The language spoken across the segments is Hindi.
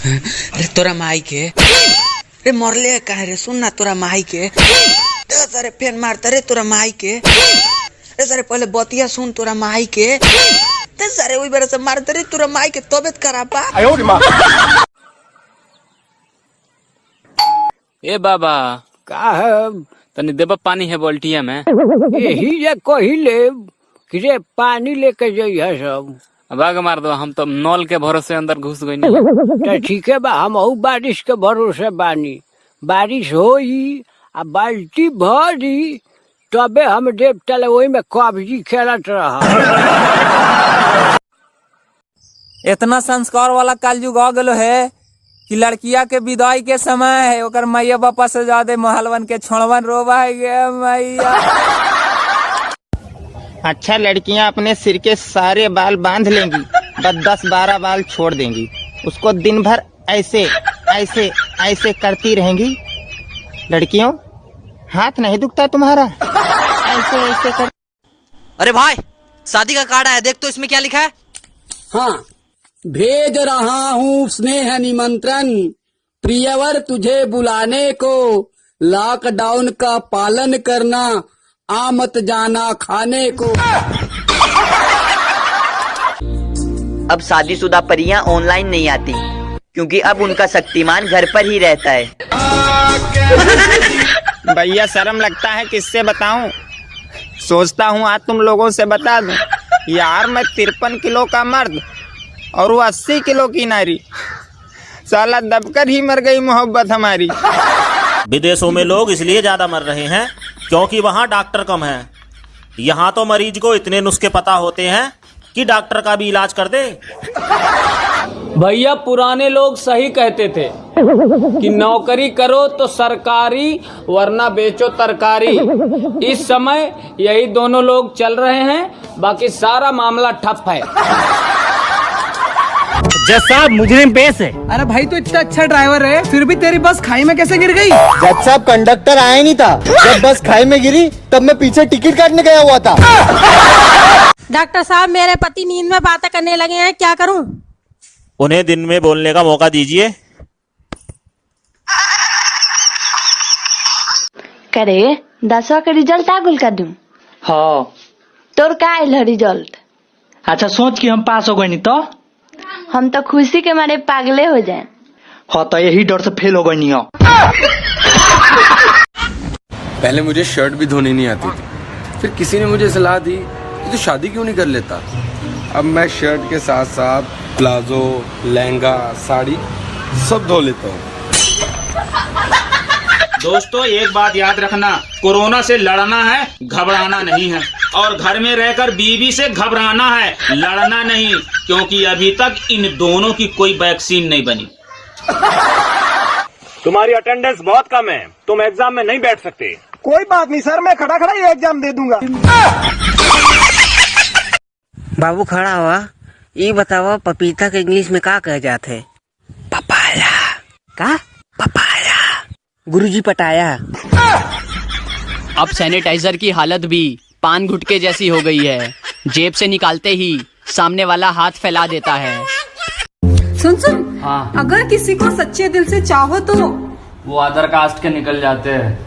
अरे तोरा माई के अरे मरले कहे रे, सुन ना तोरा माई के सारे फेन मारता रे तोरा माई के। अरे सारे पहले बतिया सुन तोरा माई के, सारे वही बार से मारता रे तोरा माई के तबियत खराब बा। ए बाबा का है? तनी देबा पानी है बाल्टिया में। यही जे कहिले कि पानी लेके जाइए सब। अब आगे मार दो, हम तो नल के भरोसे अंदर घुस गई। तो ठीक है बा, हम बारिश के भरोसे बानी। बारिश होई आ बाल्टी भरी तबे हम देव चले वही में कब्जी खेलत रहा। इतना संस्कार वाला कलयुग आ गलो है कि लड़किया के विदाई के समय है ओकर मैया बापा से ज्यादा महलवन के छोड़वन रोवा है गे मैया। अच्छा, लड़कियां अपने सिर के सारे बाल बांध लेंगी, बस 10-12 बाल छोड़ देंगी। उसको दिन भर ऐसे ऐसे ऐसे करती रहेंगी। लड़कियों, हाथ नहीं दुखता तुम्हारा? ऐसे ऐसे कर। अरे भाई शादी का कार्ड आया, देख तो इसमें क्या लिखा है। हाँ, भेज रहा हूँ स्नेह निमंत्रण, प्रियवर तुझे बुलाने को, लॉकडाउन का पालन करना, आ मत जाना खाने को। अब शादीशुदा परियां ऑनलाइन नहीं आती, क्योंकि अब उनका शक्तिमान घर पर ही रहता है। भैया शर्म लगता है, किससे बताऊं? सोचता हूँ आज तुम लोगों से बता दूं। यार मैं 53 किलो का मर्द और वो 80 किलो की नारी, साला दबकर ही मर गई मोहब्बत हमारी। विदेशों में लोग इसलिए ज्यादा मर रहे हैं क्योंकि वहाँ डॉक्टर कम है। यहाँ तो मरीज को इतने नुस्खे पता होते हैं कि डॉक्टर का भी इलाज कर दे। भैया पुराने लोग सही कहते थे कि नौकरी करो तो सरकारी वरना बेचो तरकारी। इस समय यही दोनों लोग चल रहे हैं, बाकी सारा मामला ठप है। जज साहब मुजरिम पेश है। अरे भाई तू इतना अच्छा ड्राइवर है, फिर भी तेरी बस खाई में कैसे गिर गई? जज साहब कंडक्टर आया नहीं था, जब बस खाई में गिरी तब मैं पीछे टिकट काटने गया हुआ था। डॉक्टर साहब मेरे पति नींद में बातें करने लगे हैं, क्या करूं? उन्हें दिन में बोलने का मौका दीजिए। करे 10वां का रिजल्ट आगुल कर दूं? हाँ। तोर का आयल रिजल्ट? अच्छा सोच कि हम पास हो गए नहीं तो? हम तो खुशी के मारे पागले हो जाए। हाँ तो यही डर से फेल हो गई नहीं हो। पहले मुझे शर्ट भी धोनी नहीं आती थी, फिर किसी ने मुझे सलाह दी कि तू शादी क्यों नहीं कर लेता। अब मैं शर्ट के साथ साथ प्लाजो, लहंगा, साड़ी सब धो लेता हूँ। दोस्तों एक बात याद रखना, कोरोना से लड़ना है, घबराना नहीं है। और घर में रहकर बीवी से घबराना है, लड़ना नहीं, क्योंकि अभी तक इन दोनों की कोई वैक्सीन नहीं बनी। तुम्हारी अटेंडेंस बहुत कम है, तुम एग्जाम में नहीं बैठ सकते। कोई बात नहीं सर, मैं खड़ा खड़ा ही एग्जाम दे दूंगा। बाबू खड़ा हुआ, ये बताओ पपीता के इंग्लिश में क्या कह जाते है? पपाया। का? पपाया। गुरुजी पटाया। अब सैनिटाइजर की हालत भी पान गुटके जैसी हो गई है। जेब से निकालते ही सामने वाला हाथ फैला देता है। सुन सुन, हाँ। अगर किसी को सच्चे दिल से चाहो तो वो अदर कास्ट के निकल जाते हैं।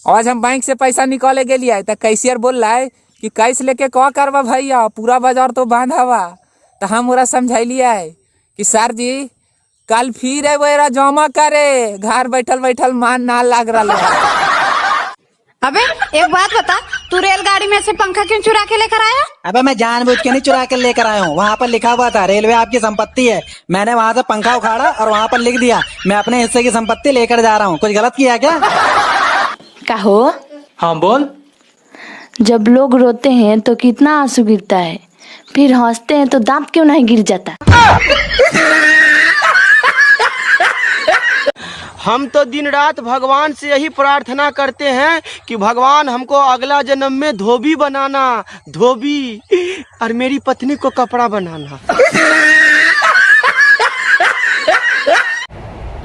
आज हम बैंक से पैसा निकाले के लिए तो कैशियर बोल रहा है कि कैश लेके क्या करवा भैया, पूरा बाजार तो बांधा हुआ। तो हम पूरा समझाइलिया है कि सर जी कल फिर है वो जमा करे, घर बैठल बैठल मान ना लग रहा। अबे एक बात बता, तू रेलगाड़ी में से पंखा क्यों चुरा के लेकर आया? अबे मैं जानबूझ के नहीं चुरा के लेकर आया हूँ, वहाँ पर लिखा हुआ था रेलवे आपकी संपत्ति है। मैंने वहाँ से पंखा उखाड़ा और वहाँ पर लिख दिया मैं अपने हिस्से की संपत्ति लेकर जा रहा हूँ। कुछ गलत किया क्या? कहो। हाँ बोल। जब लोग रोते हैं तो कितना आंसू गिरता है, फिर हंसते हैं तो दांत क्यों नहीं गिर जाता? हम तो दिन रात भगवान से यही प्रार्थना करते हैं कि भगवान हमको अगला जन्म में धोबी बनाना, धोबी, और मेरी पत्नी को कपड़ा बनाना।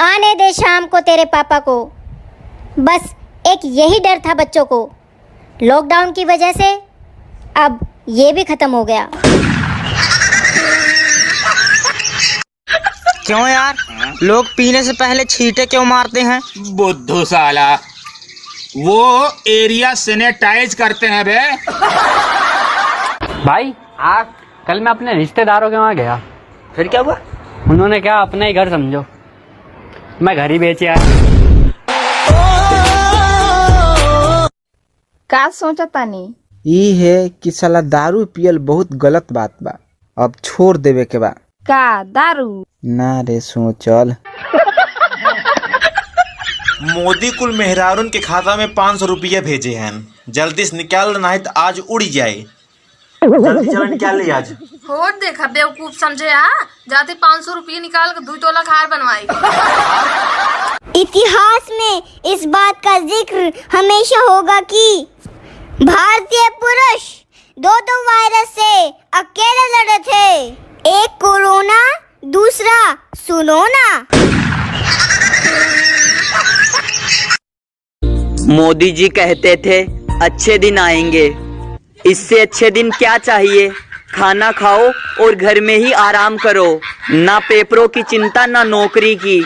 आने दे शाम को तेरे पापा को, बस एक यही डर था बच्चों को। लॉकडाउन की वजह से अब ये भी खत्म हो गया। क्यों यार, लोग पीने से पहले छींटे क्यों मारते हैं? बुद्धू साला, वो एरिया सैनिटाइज करते हैं बे। भाई आप कल मैं अपने रिश्तेदारों के वहाँ गया। फिर क्या हुआ? उन्होंने क्या अपना ही घर समझो, मैं घर ही बेचे आया। का सोचा तानी? ये है कि साला दारू पियल बहुत गलत बात बा, अब छोड़ देवे के बा। का दारू? ना रे सोचल। मोदी कुल मेहरारून के खाता में 500 रुपया भेजे हैं, जल्दी से निकाल नहीं तो आज उड़ जाए। जल्दी चलो निकाल ले आज। होट देखा बेवकूफ समझे जाते 500 रुपये निकाल कर 2 तोला खार बनवाई। इतिहास में इस बात का जिक्र हमेशा होगा कि भारतीय पुरुष 2 वायरस से अकेले लड़े थे, एक कोरोना, दूसरा सुनोना। मोदी जी कहते थे अच्छे दिन आएंगे, इससे अच्छे दिन क्या चाहिए? खाना खाओ और घर में ही आराम करो, ना पेपरों की चिंता ना नौकरी की।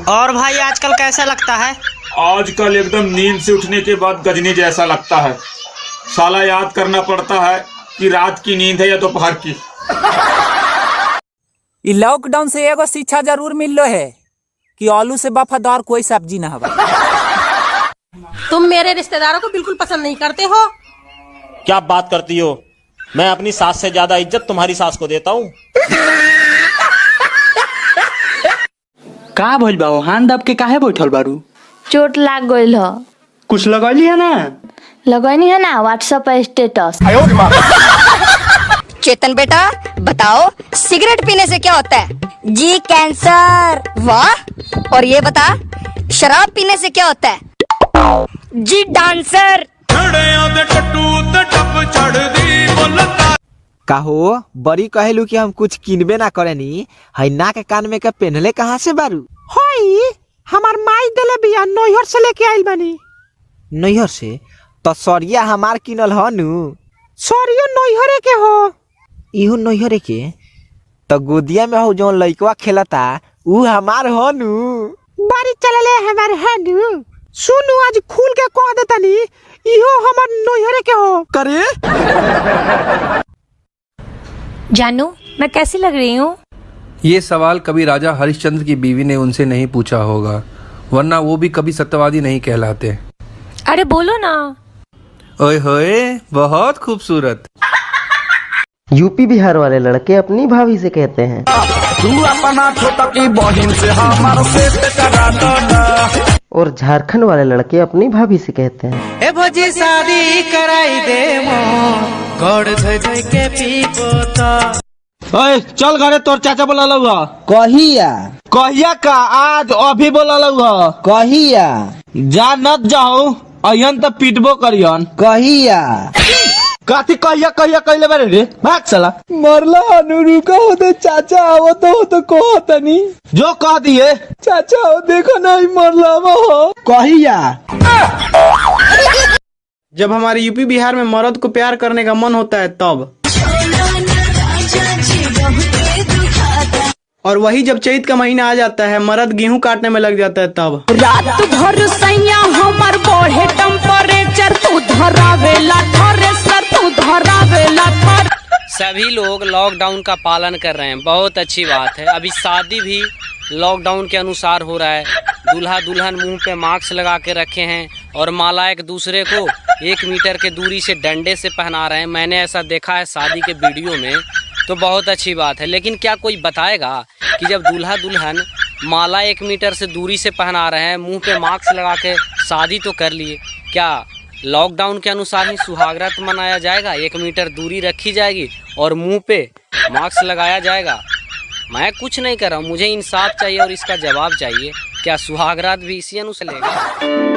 और भाई आजकल कैसा लगता है? आजकल एकदम नींद से उठने के बाद गजनी जैसा लगता है। साला याद करना पड़ता है कि रात की नींद है या दोपहर की। ई लॉकडाउन से एगो शिक्षा जरूर मिल लो है कि आलू से वफादार कोई सब्जी ना हवा। तुम मेरे रिश्तेदारों को बिल्कुल पसंद नहीं करते हो। क्या बात करती हो? मैं अपनी सास से ज्यादा इज्जत तुम्हारी सास को देता हूँ। का भइल बा? हाथ दब के काहे बैठल बारू? चोट लाग गइल ह। कुछ लगैली है ना? लगनी है ना व्हाट्सएप पे स्टेटस। चेतन बेटा बताओ, सिगरेट पीने से क्या होता है? जी कैंसर। वाह। और ये बता, शराब पीने से क्या होता है? जी डांसर। काहो बड़ी कहलू कि हम कुछ किनबे ना करेनी, है ना के कान में के पहनले कहाँ से बारू? होई हमार माई देले बिया, नैहर से लेके आइल बानी। नैहर से? तो सरिया हमार किनल ह नु। सरियो नैहरे के हो। इहो नैहरे के? तो गोदिया में हो जो लइकवा खेलता ऊ हमार ह नु। बारी चलले हमार है नु। सुनु आज खुल के कह देतानी, इहो हमार नैहरे के हो। करे जानू मैं कैसी लग रही हूँ? ये सवाल कभी राजा हरिश्चंद्र की बीवी ने उनसे नहीं पूछा होगा, वरना वो भी कभी सत्यवादी नहीं कहलाते। अरे बोलो ना। ओए होए, बहुत खूबसूरत। यूपी बिहार वाले लड़के अपनी भाभी से कहते हैं, तू अपना छोटा की बहन से हमारा सेट करा दो ना। और झारखंड वाले लड़के अपनी भाभी से कहते हैं, ए भोजी शादी कराई दे मो गड़ धइ के पीपोता। ओए चल घरे, तोर चाचा बोला लउहा। कहिया? कहिया का? आज अभी बोला लउहा। कहिया? जा नत जाओ, अयन तो पीटबो करियन। कहिया? काती कहिया कहिया कहले बारे रे, भाग साला। मरला अनुरू का होते चाचा आवो तो कहो तनी। जो कह दिए चाचा हो, देखो नहीं मरला वो। कहिया? जब हमारे यूपी बिहार में मर्द को प्यार करने का मन होता है तब, और वही जब चैत का महीना आ जाता है, मर्द गेहूं काटने में लग जाता है तब। रात भर सैया हमर बढ़े टेम्परेचर, तू धरावेला थ्रेसर, तू धरावेला थ्रेसर। सभी लोग लॉकडाउन का पालन कर रहे हैं, बहुत अच्छी बात है। अभी शादी भी लॉकडाउन के अनुसार हो रहा है। दूल्हा दुल्हन मुंह पे मास्क लगा के रखे हैं और माला एक दूसरे को 1 मीटर के दूरी से डंडे से पहना रहे हैं। मैंने ऐसा देखा है शादी के वीडियो में, तो बहुत अच्छी बात है। लेकिन क्या कोई बताएगा कि जब दूल्हा दुल्हन माला 1 मीटर से दूरी से पहना रहे हैं, मुंह पे मास्क लगा के शादी तो कर लिए, क्या लॉकडाउन के अनुसार ही सुहागरात मनाया जाएगा? 1 मीटर दूरी रखी जाएगी और मुंह पे मास्क लगाया जाएगा? मैं कुछ नहीं कर रहा हूँ, मुझे इंसाफ चाहिए और इसका जवाब चाहिए। क्या सुहागरात भी इसी अनुसार लेगा?